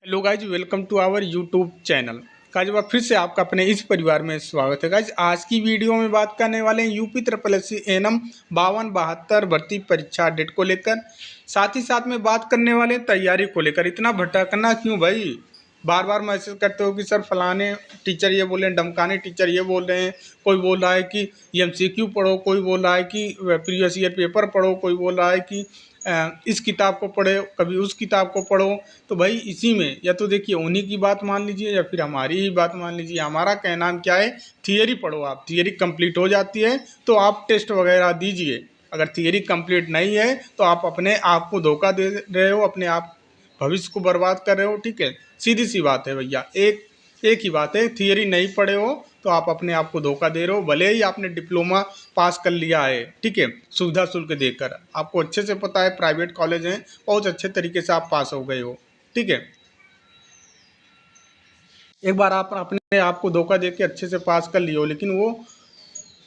Hello guys, welcome to our YouTube channel. Guys फिर से आपका अपने इस परिवार में स्वागत है। गाइज आज की वीडियो में बात करने वाले हैं यूपी SSC एनएम 5272 भर्ती परीक्षा डेट को लेकर। साथ ही साथ में बात करने वाले हैं तैयारी को लेकर। इतना भटकना क्यों भाई? बार बार मैसेज करते हो कि सर फलाने टीचर ये बोल रहे हैं, डमकाने टीचर ये बोल रहे हैं, कोई बोल रहा है कि MCQ पढ़ो, कोई बोल रहा है कि प्रीवियस ईयर पेपर पढ़ो, कोई बोल रहा है कि इस किताब को पढ़ो, कभी उस किताब को पढ़ो। तो भाई इसी में या तो देखिए उन्हीं की बात मान लीजिए या फिर हमारी ही बात मान लीजिए। हमारा कहना क्या है, थियरी पढ़ो। आप थियरी कंप्लीट हो जाती है तो आप टेस्ट वगैरह दीजिए। अगर थियरी कंप्लीट नहीं है तो आप अपने आप को धोखा दे रहे हो, अपने आप भविष्य को बर्बाद कर रहे हो। ठीक है, सीधी सी बात है भैया। एक ही बात है, थियरी नहीं पढ़े हो तो आप अपने आप को धोखा दे रहे हो। भले ही आपने डिप्लोमा पास कर लिया है, ठीक है, सुविधा शुल्क देकर, आपको अच्छे से पता है प्राइवेट कॉलेज हैं, बहुत अच्छे तरीके से आप पास हो गए हो। ठीक है, एक बार आप अपने आप को धोखा दे के अच्छे से पास कर लियो, लेकिन वो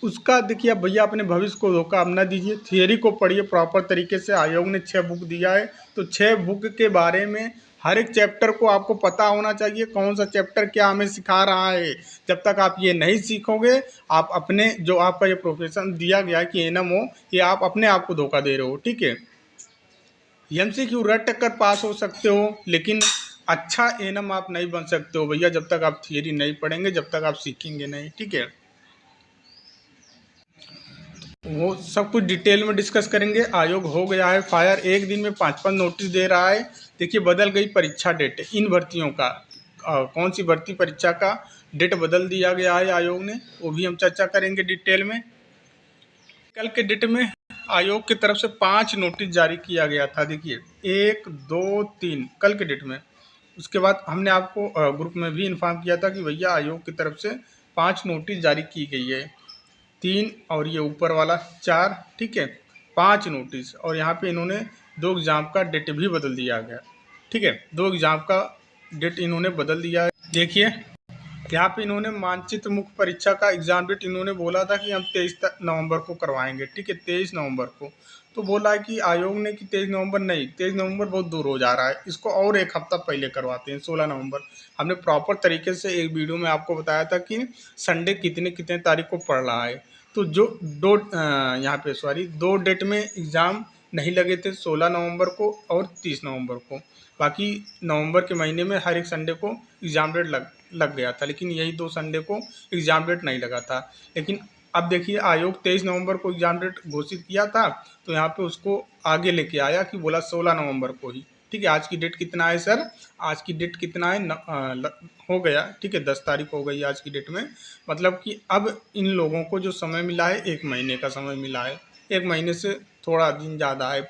उसका देखिए अब भैया अपने भविष्य को धोखा अब ना दीजिए। थियरी को पढ़िए प्रॉपर तरीके से। आयोग ने 6 बुक दिया है तो 6 बुक के बारे में हर एक चैप्टर को आपको पता होना चाहिए, कौन सा चैप्टर क्या हमें सिखा रहा है। जब तक आप ये नहीं सीखोगे, आप अपने जो आपका ये प्रोफेशन दिया गया है कि एनएम हो, ये आप अपने आप को धोखा दे रहे हो। ठीक है, MCQ रट कर पास हो सकते हो लेकिन अच्छा एनएम आप नहीं बन सकते हो भैया जब तक आप थियरी नहीं पढ़ेंगे, जब तक आप सीखेंगे नहीं। ठीक है, वो सब कुछ डिटेल में डिस्कस करेंगे। आयोग हो गया है फायर, एक दिन में 5-5 नोटिस दे रहा है। देखिए बदल गई परीक्षा डेट इन भर्तियों का। कौन सी भर्ती परीक्षा का डेट बदल दिया गया है आयोग ने, वो भी हम चर्चा करेंगे डिटेल में। कल के डेट में आयोग की तरफ से 5 नोटिस जारी किया गया था। देखिए 1, 2, 3 कल के डेट में। उसके बाद हमने आपको ग्रुप में भी इन्फॉर्म किया था कि भैया आयोग की तरफ से 5 नोटिस जारी की गई है, 3 और ये ऊपर वाला 4। ठीक है, 5 नोटिस। और यहाँ पे इन्होंने 2 एग्ज़ाम का डेट भी बदल दिया गया। ठीक है, 2 एग्ज़ाम का डेट इन्होंने बदल दिया है। देखिए यहाँ पे इन्होंने मानचित्र मुख्य परीक्षा का एग्ज़ाम डेट इन्होंने बोला था कि हम 23 नवंबर को करवाएंगे। ठीक है, 23 नवंबर को। तो बोला है कि आयोग ने कि 23 नवंबर नहीं, 23 नवंबर बहुत दूर हो जा रहा है, इसको और एक हफ्ता पहले करवाते हैं, 16 नवंबर। हमने प्रॉपर तरीके से एक वीडियो में आपको बताया था कि संडे कितने कितने तारीख को पड़ रहा है। तो जो यहाँ पे 2 डेट में एग्ज़ाम नहीं लगे थे, 16 नवंबर को और 30 नवंबर को। बाकी नवंबर के महीने में हर एक संडे को एग्ज़ाम डेट लग गया था, लेकिन यही 2 संडे को एग्ज़ाम डेट नहीं लगा था। लेकिन अब देखिए आयोग 23 नवंबर को एग्ज़ाम डेट घोषित किया था, तो यहाँ पे उसको आगे लेके आया कि बोला 16 नवंबर को ही। ठीक है, आज की डेट कितना है सर? आज की डेट कितना है? हो गया। ठीक है, 10 तारीख हो गई आज की डेट में। मतलब कि अब इन लोगों को जो समय मिला है, 1 महीने का समय मिला है। 1 महीने से थोड़ा दिन ज़्यादा है,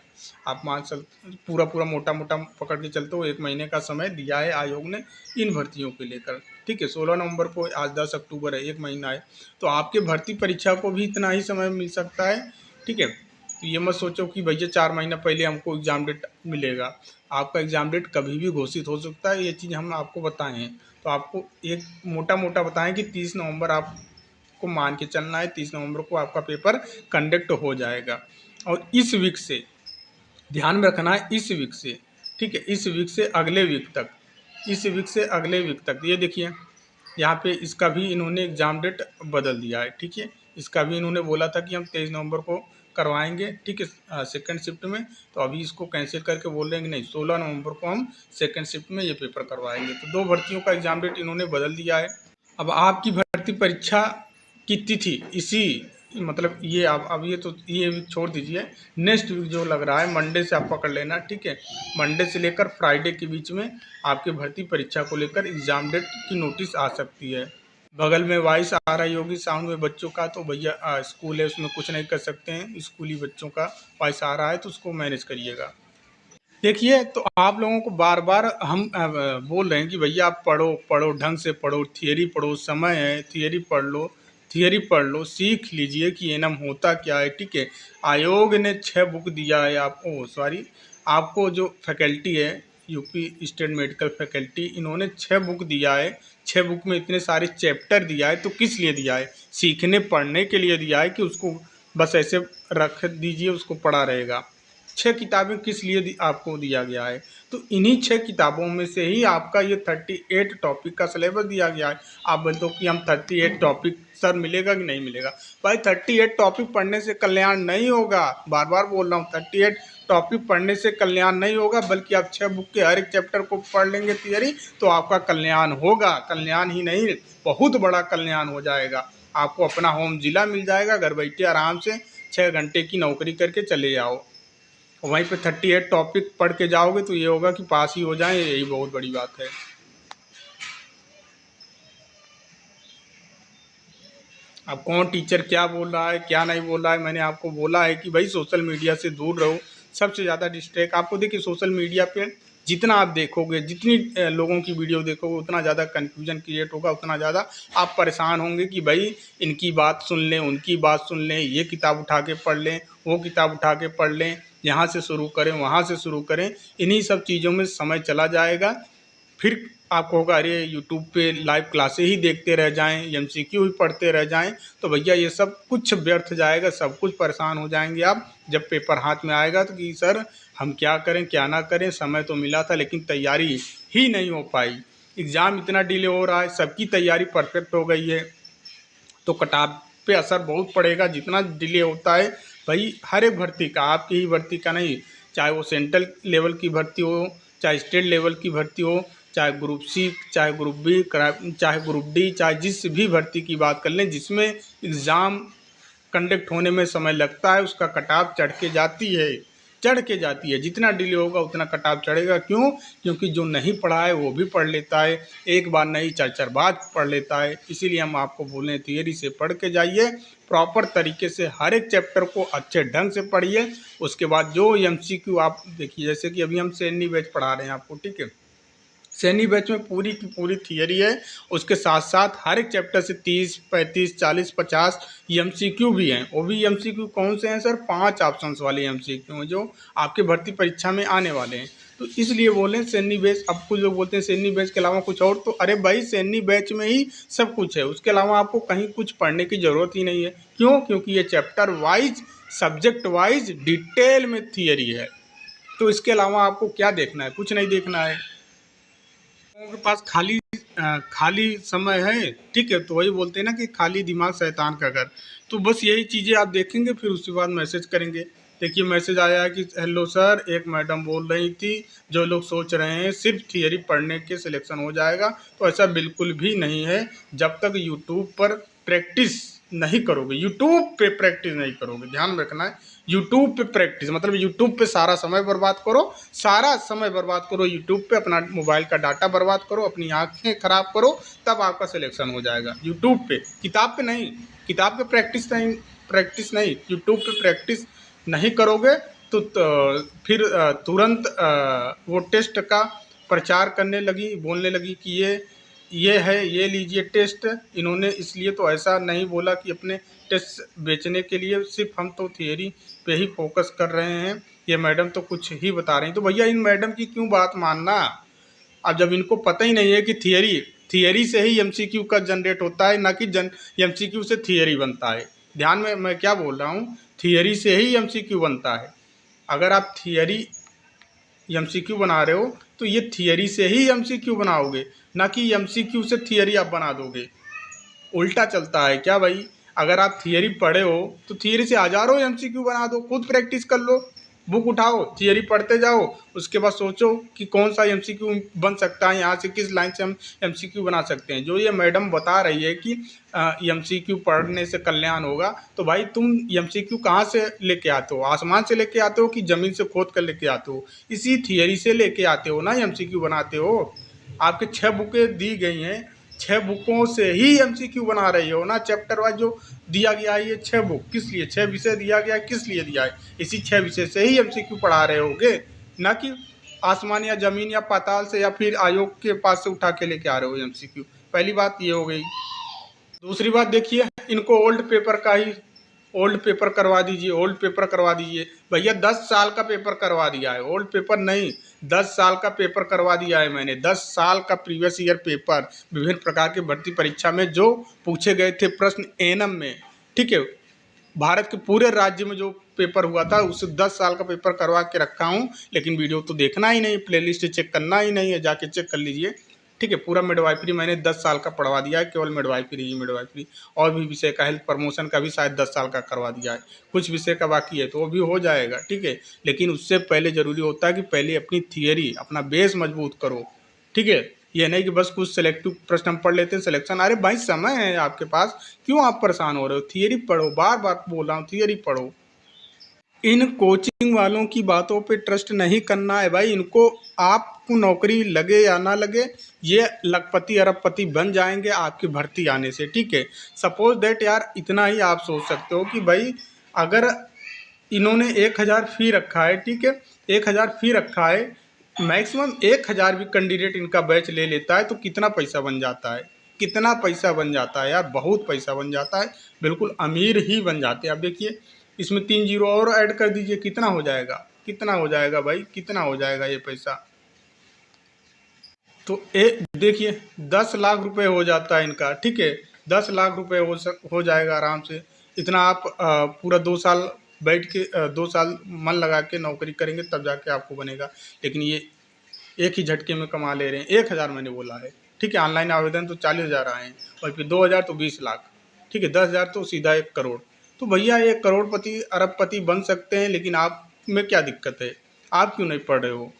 आप मान चल पूरा मोटा मोटा पकड़ के चलते हो, 1 महीने का समय दिया है आयोग ने इन भर्तियों को लेकर। ठीक है, 16 नवंबर को, आज 10 अक्टूबर है, 1 महीना है। तो आपके भर्ती परीक्षा को भी इतना ही समय मिल सकता है। ठीक है, तो ये मत सोचो कि भैया 4 महीना पहले हमको एग्ज़ाम डेट मिलेगा। आपका एग्ज़ाम डेट कभी भी घोषित हो सकता है, ये चीज़ हम आपको बताए हैं। तो आपको एक मोटा बताएं कि 30 नवंबर आपको मान के चलना है, 30 नवंबर को आपका पेपर कंडक्ट हो जाएगा। और इस वीक से ध्यान में रखना है, इस वीक से, ठीक है, इस वीक से अगले वीक तक, इस वीक से अगले वीक तक। ये देखिए यहाँ पे इसका भी इन्होंने एग्ज़ाम डेट बदल दिया है। ठीक है, इसका भी इन्होंने बोला था कि हम 23 नवंबर को करवाएंगे। ठीक है, सेकंड शिफ्ट में। तो अभी इसको कैंसिल करके बोल रहे हैं कि नहीं, 16 नवंबर को हम सेकंड शिफ्ट में ये पेपर करवाएंगे। तो 2 भर्तियों का एग्ज़ाम डेट इन्होंने बदल दिया है। अब आपकी भर्ती परीक्षा की तिथि इसी मतलब ये अब ये तो ये वीक छोड़ दीजिए, नेक्स्ट वीक जो लग रहा है मंडे से आप पकड़ लेना। ठीक है, मंडे से लेकर फ्राइडे के बीच में आपके भर्ती परीक्षा को लेकर एग्ज़ाम डेट की नोटिस आ सकती है। बगल में वॉइस आ रही होगी साउंड में बच्चों का, तो भैया स्कूल है, उसमें कुछ नहीं कर सकते हैं। स्कूली बच्चों का वॉइस आ रहा है तो उसको मैनेज करिएगा। देखिए तो आप लोगों को बार बार हम बोल रहे हैं कि भैया आप पढ़ो ढंग से पढ़ो, थियरी पढ़ो, समय है, थियरी पढ़ लो, सीख लीजिए कि एनएम होता क्या है। ठीक है, आयोग ने 6 बुक दिया है आपको, आपको जो फैकल्टी है यूपी स्टेट मेडिकल फैकल्टी, इन्होंने 6 बुक दिया है। 6 बुक में इतने सारे चैप्टर दिया है, तो किस लिए दिया है? सीखने पढ़ने के लिए दिया है कि उसको बस ऐसे रख दीजिए, उसको पढ़ा रहेगा। 6 किताबें किस लिए आपको दिया गया है। तो इन्हीं 6 किताबों में से ही आपका ये 38 टॉपिक का सिलेबस दिया गया है। आप बोलते हो कि हम 38 टॉपिक सर मिलेगा कि नहीं मिलेगा। भाई 38 टॉपिक पढ़ने से कल्याण नहीं होगा, बार बार बोल रहा हूँ, 38 टॉपिक पढ़ने से कल्याण नहीं होगा, बल्कि आप 6 बुक के हर एक चैप्टर को पढ़ लेंगे थियरी तो आपका कल्याण होगा। कल्याण ही नहीं, बहुत बड़ा कल्याण हो जाएगा। आपको अपना होम जिला मिल जाएगा, घर बैठे आराम से 6 घंटे की नौकरी करके चले जाओ। वहीं पे 38 टॉपिक पढ़ के जाओगे तो ये होगा कि पास ही हो जाए, यही बहुत बड़ी बात है। अब कौन टीचर क्या बोल रहा है क्या नहीं बोल रहा है, मैंने आपको बोला है कि भाई सोशल मीडिया से दूर रहो। सबसे ज़्यादा डिस्ट्रैक्ट आपको, देखिए सोशल मीडिया पे जितना आप देखोगे, जितनी लोगों की वीडियो देखोगे, उतना ज़्यादा कन्फ्यूजन क्रिएट होगा, उतना ज़्यादा आप परेशान होंगे कि भाई इनकी बात सुन लें, उनकी बात सुन लें, ये किताब उठा के पढ़ लें, वो किताब उठा के पढ़ लें, यहाँ से शुरू करें, वहाँ से शुरू करें। इन्हीं सब चीज़ों में समय चला जाएगा। फिर आपको होगा अरे यूट्यूब पे लाइव क्लासें ही देखते रह जाएं, एमसीक्यू ही पढ़ते रह जाएं, तो भैया ये सब कुछ व्यर्थ जाएगा, सब कुछ परेशान हो जाएंगे आप। जब पेपर हाथ में आएगा तो कि सर हम क्या करें क्या ना करें, समय तो मिला था लेकिन तैयारी ही नहीं हो पाई, एग्ज़ाम इतना डिले हो रहा है, सबकी तैयारी परफेक्ट हो गई है, तो कटाव पे असर बहुत पड़ेगा। जितना डिले होता है भाई, हर एक भर्ती का, आपकी ही भर्ती का नहीं, चाहे वो सेंट्रल लेवल की भर्ती हो, चाहे स्टेट लेवल की भर्ती हो, चाहे ग्रुप सी, चाहे ग्रुप बी, चाहे ग्रुप डी, चाहे जिस भी भर्ती की बात कर लें जिसमें एग्ज़ाम कंडक्ट होने में समय लगता है, उसका कटाव चढ़ के जाती है। जितना डिले होगा उतना कटाव चढ़ेगा। क्यों? क्योंकि जो नहीं पढ़ा है वो भी पढ़ लेता है, एक बार नहीं 4 बार पढ़ लेता है। इसीलिए हम आपको बोलें थियरी से पढ़ के जाइए, प्रॉपर तरीके से हर एक चैप्टर को अच्छे ढंग से पढ़िए। उसके बाद जो एमसीक्यू आप देखिए, जैसे कि अभी हम सैनी बैच पढ़ा रहे हैं आपको, ठीक है, सैनी बैच में पूरी की पूरी थियरी है, उसके साथ साथ हर एक चैप्टर से 30, 35, 40, 50 एमसीक्यू भी हैं। वो भी एमसीक्यू कौन से हैं सर? 5 ऑप्शंस वाले एमसीक्यू हैं जो आपके भर्ती परीक्षा में आने वाले हैं। तो इसलिए बोलें सैनी बैच। अब कुछ लोग बोलते हैं सैनी बैच के अलावा कुछ और, तो अरे भाई सैनी बैच में ही सब कुछ है, उसके अलावा आपको कहीं कुछ पढ़ने की ज़रूरत ही नहीं है। क्यों? क्योंकि ये chapter wise, subject wise detail में थियरी है। तो इसके अलावा आपको क्या देखना है? कुछ नहीं देखना है। लोगों के पास खाली समय है, ठीक है, तो वही बोलते हैं ना कि खाली दिमाग शैतान का घर। तो बस यही चीज़ें आप देखेंगे, फिर उसके बाद मैसेज करेंगे। देखिए मैसेज आया है कि हेलो सर, एक मैडम बोल रही थी जो लोग सोच रहे हैं सिर्फ थियरी पढ़ने के सिलेक्शन हो जाएगा, तो ऐसा बिल्कुल भी नहीं है। जब तक यूट्यूब पर प्रैक्टिस नहीं करोगे, यूट्यूब पे प्रैक्टिस नहीं करोगे, ध्यान रखना है, यूट्यूब पे प्रैक्टिस मतलब यूट्यूब पे सारा समय बर्बाद करो, सारा समय बर्बाद करो यूट्यूब पे, अपना मोबाइल का डाटा बर्बाद करो, अपनी आंखें खराब करो, तब आपका सिलेक्शन हो जाएगा। यूट्यूब पे, किताब पे नहीं। किताब पे प्रैक्टिस नहीं, यूट्यूब पे प्रैक्टिस नहीं करोगे तो फिर तुरंत वो टेस्ट का प्रचार करने लगी, बोलने लगी कि ये है, ये लीजिए टेस्ट। इन्होंने इसलिए तो ऐसा नहीं बोला कि अपने टेस्ट बेचने के लिए, सिर्फ हम तो थियरी पे ही फोकस कर रहे हैं, ये मैडम तो कुछ ही बता रही हैं। तो भैया इन मैडम की क्यों बात मानना? अब जब इनको पता ही नहीं है कि थियरी से ही एमसीक्यू का जनरेट होता है, ना कि एमसीक्यू से थियरी बनता है। ध्यान में मैं क्या बोल रहा हूँ, थियरी से ही एमसीक्यू बनता है। अगर आप थियरी एमसीक्यू बना रहे हो तो ये थियरी से ही एमसीक्यू बनाओगे, ना कि एमसीक्यू से थियरी आप बना दोगे। उल्टा चलता है क्या भाई? अगर आप थियरी पढ़े हो तो थियरी से हज़ारों एमसीक्यू बना दो, खुद प्रैक्टिस कर लो, बुक उठाओ, थियरी पढ़ते जाओ, उसके बाद सोचो कि कौन सा एमसीक्यू बन सकता है, यहाँ से किस लाइन से हम एमसीक्यू बना सकते हैं। जो ये मैडम बता रही है कि एमसीक्यू पढ़ने से कल्याण होगा, तो भाई तुम एमसीक्यू कहाँ से लेके आते हो? आसमान से लेके आते हो कि ज़मीन से खोद कर लेके आते हो? इसी थियरी से लेके आते हो ना, एमसीक्यू बनाते हो। आपके 6 बुकें दी गई हैं, 6 बुकों से ही एमसीक्यू बना रही हो ना, चैप्टर वाइज जो दिया गया है ये 6 बुक किस लिए, 6 विषय दिया गया है, किस लिए दिया है? इसी 6 विषय से ही एमसीक्यू पढ़ा रहे होगे, ना कि आसमान या ज़मीन या पाताल से या फिर आयोग के पास से उठा के लेके आ रहे हो एमसीक्यू। पहली बात ये हो गई। दूसरी बात देखिए, इनको ओल्ड पेपर करवा दीजिए, ओल्ड पेपर करवा दीजिए। भैया 10 साल का पेपर करवा दिया है, ओल्ड पेपर नहीं, 10 साल का पेपर करवा दिया है मैंने। 10 साल का प्रीवियस ईयर पेपर, विभिन्न प्रकार के भर्ती परीक्षा में जो पूछे गए थे प्रश्न एनम में, ठीक है, भारत के पूरे राज्य में जो पेपर हुआ था उससे 10 साल का पेपर करवा के रखा हूँ, लेकिन वीडियो तो देखना ही नहीं, प्लेलिस्ट चेक करना ही नहीं है, जाके चेक कर लीजिए। ठीक है, पूरा मिडवाइफरी मैंने 10 साल का पढ़वा दिया है, केवल मिडवाइफरी ही मिडवाइफरी। और भी विषय का, हेल्थ प्रमोशन का भी शायद 10 साल का करवा दिया है। कुछ विषय का बाकी है तो वो भी हो जाएगा। ठीक है, लेकिन उससे पहले ज़रूरी होता है कि पहले अपनी थियरी, अपना बेस मजबूत करो। ठीक है, ये नहीं कि बस कुछ सिलेक्टिव प्रश्न हम पढ़ लेते हैं, सिलेक्शन। अरे भाई समय है आपके पास, क्यों आप परेशान हो रहे हो? थियरी पढ़ो, बार बार बोल रहा हूँ, थियरी पढ़ो। इन कोचिंग वालों की बातों पे ट्रस्ट नहीं करना है भाई। इनको, आपको नौकरी लगे या ना लगे, ये लखपति अरबपति बन जाएंगे आपकी भर्ती आने से। ठीक है, सपोज दैट यार, इतना ही आप सोच सकते हो कि भाई अगर इन्होंने 1000 फी रखा है, ठीक है, 1000 फी रखा है, मैक्सिमम 1000 भी कैंडिडेट इनका बैच ले लेता है तो कितना पैसा बन जाता है? कितना पैसा बन जाता है यार? बहुत पैसा बन जाता है, बिल्कुल अमीर ही बन जाते हैं। अब देखिए, इसमें 3 जीरो और ऐड कर दीजिए, कितना हो जाएगा? कितना हो जाएगा भाई? कितना हो जाएगा ये पैसा? तो देखिए, 10 लाख रुपए हो जाता है इनका। ठीक है, 10 लाख रुपए हो जाएगा आराम से। इतना आप पूरा 2 साल बैठ के 2 साल मन लगा के नौकरी करेंगे तब जाके आपको बनेगा। लेकिन ये एक ही झटके में कमा ले रहे हैं। 1000 मैंने बोला है। ठीक है, ऑनलाइन आवेदन तो 40,000 आए हैं, और फिर 2000 तो 20 लाख। ठीक है, 10,000 तो सीधा 1 करोड़। तो भैया ये करोड़पति अरबपति बन सकते हैं, लेकिन आप में क्या दिक्कत है? आप क्यों नहीं पढ़ रहे हो?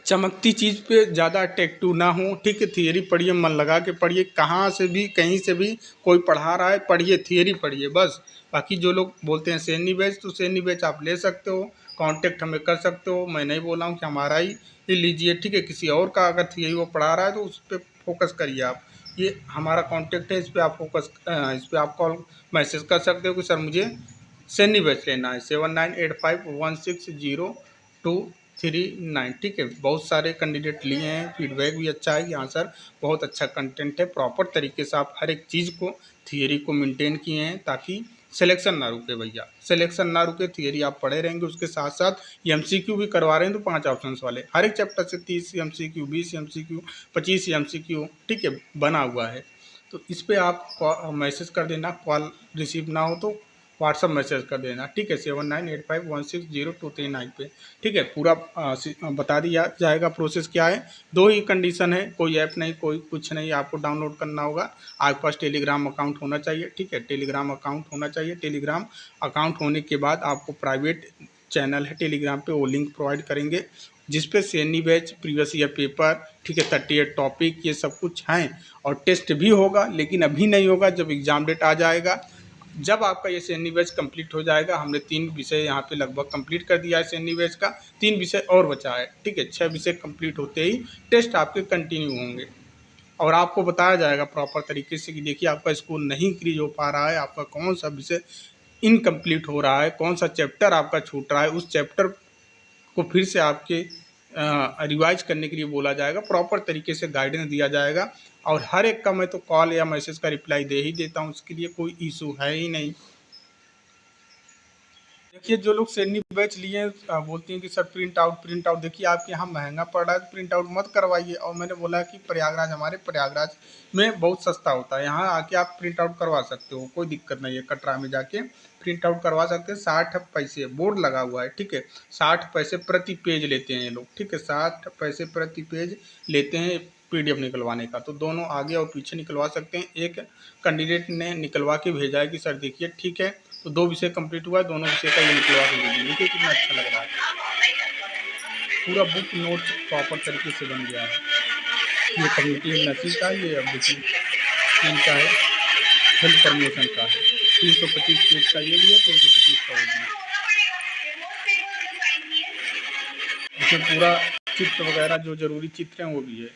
चमकती चीज़ पे ज़्यादा अट्रैक्टिव ना हो। ठीक है, थियरी पढ़िए, मन लगा के पढ़िए, कहाँ से भी कहीं से भी कोई पढ़ा रहा है पढ़िए, थियरी पढ़िए बस। बाकी जो लोग बोलते हैं सैनी बैच, तो सैनी बैच आप ले सकते हो, कांटेक्ट हमें कर सकते हो। मैं नहीं बोला हूँ कि हमारा ही लीजिए। ठीक है, किसी और का अगर थियरी वो पढ़ा रहा है तो उस पर फोकस करिए आप। ये हमारा कॉन्टेक्ट है, इस पर आप फोकस, इस पर आप कॉल मैसेज कर सकते हो कि सर मुझे सैनी बैच लेना है। 7985160239। ठीक है, बहुत सारे कैंडिडेट लिए हैं, फीडबैक भी अच्छा है कि हाँ सर बहुत अच्छा कंटेंट है, प्रॉपर तरीके से आप हर एक चीज़ को, थियरी को मेंटेन किए हैं, ताकि सिलेक्शन ना रुके भैया, सिलेक्शन ना रुके। थियरी आप पढ़े रहेंगे, उसके साथ साथ ये MCQ भी करवा रहे हैं, तो 5 ऑप्शंस वाले हर एक चैप्टर से 30 MCQ, 20 MCQ, 25 MCQ, ठीक है, बना हुआ है। तो इस पर आप मैसेज कर देना, कॉल रिसीव ना हो तो व्हाट्सअप मैसेज कर देना। ठीक है, 7985160239 पे। ठीक है, पूरा बता दिया जाएगा प्रोसेस क्या है। 2 ही कंडीशन है, कोई ऐप नहीं, कोई कुछ नहीं, आपको डाउनलोड करना होगा। आपके पास टेलीग्राम अकाउंट होना चाहिए। ठीक है, टेलीग्राम अकाउंट होना चाहिए। टेलीग्राम अकाउंट होने के बाद आपको प्राइवेट चैनल है टेलीग्राम पे, वो लिंक प्रोवाइड करेंगे जिस पे Saini batch, previous year paper, ठीक है, 38 टॉपिक, ये सब कुछ हैं। और टेस्ट भी होगा, लेकिन अभी नहीं होगा, जब एग्ज़ाम डेट आ जाएगा। जब आपका ये सैनी बैच कंप्लीट हो जाएगा, हमने 3 विषय यहाँ पे लगभग कंप्लीट कर दिया है सैनी बैच का, 3 विषय और बचा है। ठीक है, 6 विषय कंप्लीट होते ही टेस्ट आपके कंटिन्यू होंगे, और आपको बताया जाएगा प्रॉपर तरीके से कि देखिए आपका स्कोर नहीं इंक्रीज हो पा रहा है, आपका कौन सा विषय इनकम्प्लीट हो रहा है, कौन सा चैप्टर आपका छूट रहा है, उस चैप्टर को फिर से आपके रिवाइज करने के लिए बोला जाएगा, प्रॉपर तरीके से गाइडेंस दिया जाएगा। और हर एक का मैं तो कॉल या मैसेज का रिप्लाई दे ही देता हूँ, उसके लिए कोई इशू है ही नहीं। देखिए, जो लोग सैनी बैच लिए हैं बोलते हैं कि सर प्रिंट आउट देखिए आपके यहाँ महंगा पड़ रहा है, तो प्रिंट आउट मत करवाइए। और मैंने बोला कि प्रयागराज, हमारे प्रयागराज में बहुत सस्ता होता है, यहाँ आके आप प्रिंट आउट करवा सकते हो, कोई दिक्कत नहीं है। कटरा में जाके प्रिंट आउट करवा सकते हैं, 60 पैसे बोर्ड लगा हुआ है। ठीक है, 60 पैसे प्रति पेज लेते हैं ये लोग। ठीक है, 60 पैसे प्रति पेज लेते हैं PDF निकलवाने का, तो दोनों आगे और पीछे निकलवा सकते हैं। एक कैंडिडेट ने निकलवा के भेजा है कि सर देखिए ठीक है, तो 2 विषय कंप्लीट हुआ है, दोनों विषय का ये निकलवा के दीजिए। देखिए कितना अच्छा लग रहा है, पूरा बुक नोट प्रॉपर तरीके से बन गया है। ये कम्युनिटी नर्सिंग का, ये अब देखिए इनका है, हेल्थ प्रमोशन का है। 325 पेज का ये भी है, 325 का वो भी है। इसमें पूरा चित्र वगैरह जो जरूरी चित्र हैं वो भी है।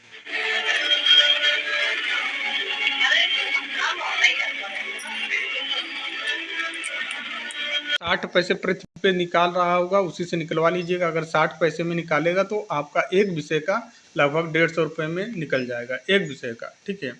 60 पैसे प्रति पेज निकाल रहा होगा, उसी से निकलवा लीजिएगा। अगर 60 पैसे में निकालेगा तो आपका एक विषय का लगभग 150 रुपये में निकल जाएगा, एक विषय का। ठीक है,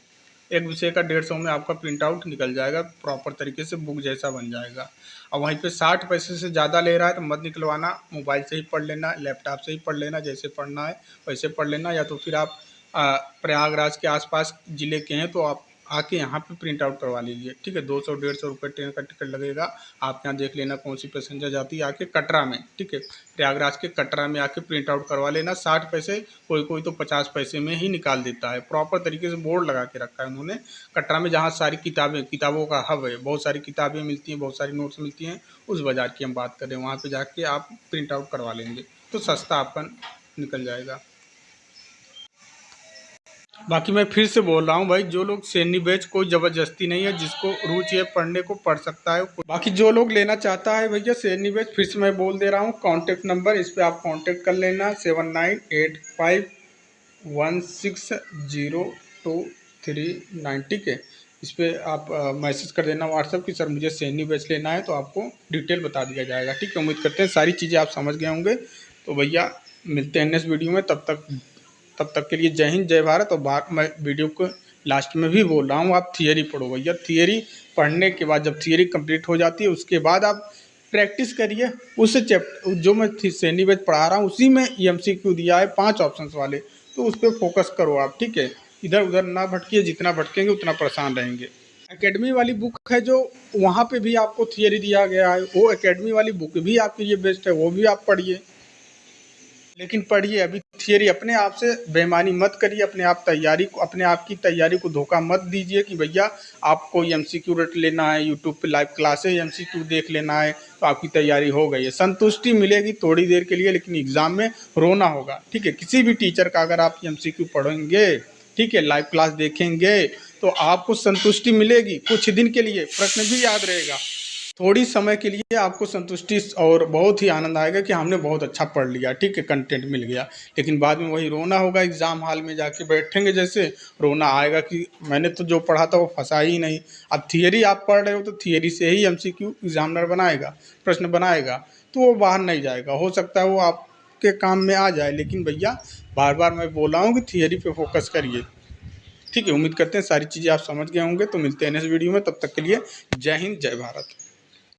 एक विषय का 150 में आपका प्रिंट आउट निकल जाएगा, प्रॉपर तरीके से बुक जैसा बन जाएगा। और वहीं पे 60 पैसे से ज़्यादा ले रहा है तो मत निकलवाना, मोबाइल से ही पढ़ लेना, लैपटॉप से ही पढ़ लेना, जैसे पढ़ना है वैसे पढ़ लेना। या तो फिर आप प्रयागराज के आसपास ज़िले के हैं तो आप आके यहाँ पे प्रिंट आउट करवा लीजिए, ठीक है। 200-150 रुपये ट्रेन का टिकट लगेगा। आप यहाँ देख लेना कौन सी पैसेंजर जाती है, आके कटरा में, ठीक है, प्रयागराज के कटरा में आके प्रिंट आउट करवा लेना। 60 पैसे, कोई कोई तो 50 पैसे में ही निकाल देता है। प्रॉपर तरीके से बोर्ड लगा के रखा है उन्होंने कटरा में, जहाँ सारी किताबों का हब है, बहुत सारी किताबें मिलती हैं, बहुत सारी नोट्स मिलती हैं। उस बाज़ार की हम बात कर रहे हैं, वहाँ पर जाके आप प्रिंट आउट करवा लेंगे तो सस्ता आपका निकल जाएगा। बाकी मैं फिर से बोल रहा हूँ भाई, जो लोग सैनी बैच, कोई ज़बरदस्ती नहीं है, जिसको रुचि है पढ़ने को पढ़ सकता है। बाकी जो लोग लेना चाहता है भैया सैनी बैच, फिर से मैं बोल दे रहा हूँ, कॉन्टैक्ट नंबर इस पर आप कॉन्टैक्ट कर लेना 7985160239, ठीक है। इस पर आप मैसेज कर देना व्हाट्सएप कि सर मुझे सैनी बैच लेना है, तो आपको डिटेल बता दिया जाएगा, ठीक है। उम्मीद करते हैं सारी चीज़ें आप समझ गए होंगे। तो भैया मिलते हैं नेक्स्ट वीडियो में, तब तक के लिए जय हिंद जय भारत। और मैं वीडियो को लास्ट में भी बोल रहा हूँ, आप थियरी पढ़ो भैया। थियरी पढ़ने के बाद जब थियरी कंप्लीट हो जाती है, उसके बाद आप प्रैक्टिस करिए उस चैप्टर जो मैं सैनी बैच पढ़ा रहा हूँ, उसी में MCQ दिया है 5 ऑप्शंस वाले, तो उस पर फोकस करो आप, ठीक है। इधर उधर ना भटकिए, जितना भटकेंगे उतना परेशान रहेंगे। एकेडमी वाली बुक है जो, वहाँ पे भी आपको थियरी दिया गया है, वो एकेडमी वाली बुक भी आपके लिए बेस्ट है, वो भी आप पढ़िए। लेकिन पढ़िए, अभी थियरी अपने आप से बेईमानी मत करिए, अपने आप की तैयारी को धोखा मत दीजिए कि भैया आपको MCQ रट लेना है, यूट्यूब पे लाइव क्लासेस MCQ देख लेना है तो आपकी तैयारी हो गई है। संतुष्टि मिलेगी थोड़ी देर के लिए, लेकिन एग्ज़ाम में रोना होगा, ठीक है। किसी भी टीचर का अगर आप MCQ पढ़ेंगे, ठीक है, लाइव क्लास देखेंगे, तो आपको संतुष्टि मिलेगी। कुछ दिन के लिए प्रश्न भी याद रहेगा, थोड़ी समय के लिए आपको संतुष्टि और बहुत ही आनंद आएगा कि हमने बहुत अच्छा पढ़ लिया, ठीक है, कंटेंट मिल गया। लेकिन बाद में वही रोना होगा, एग्ज़ाम हॉल में जाके बैठेंगे जैसे, रोना आएगा कि मैंने तो जो पढ़ा था वो फंसा ही नहीं। अब थियरी आप पढ़ रहे हो तो थियरी से ही MCQ एग्जामिनर बनाएगा, प्रश्न बनाएगा, तो वो बाहर नहीं जाएगा। हो सकता है वो आपके काम में आ जाए, लेकिन भैया बार बार मैं बोल रहा हूँ कि थियरी पे फोकस करिए, ठीक है। उम्मीद करते हैं सारी चीज़ें आप समझ गए होंगे। तो मिलते हैं नेक्स्ट वीडियो में, तब तक के लिए जय हिंद जय भारत।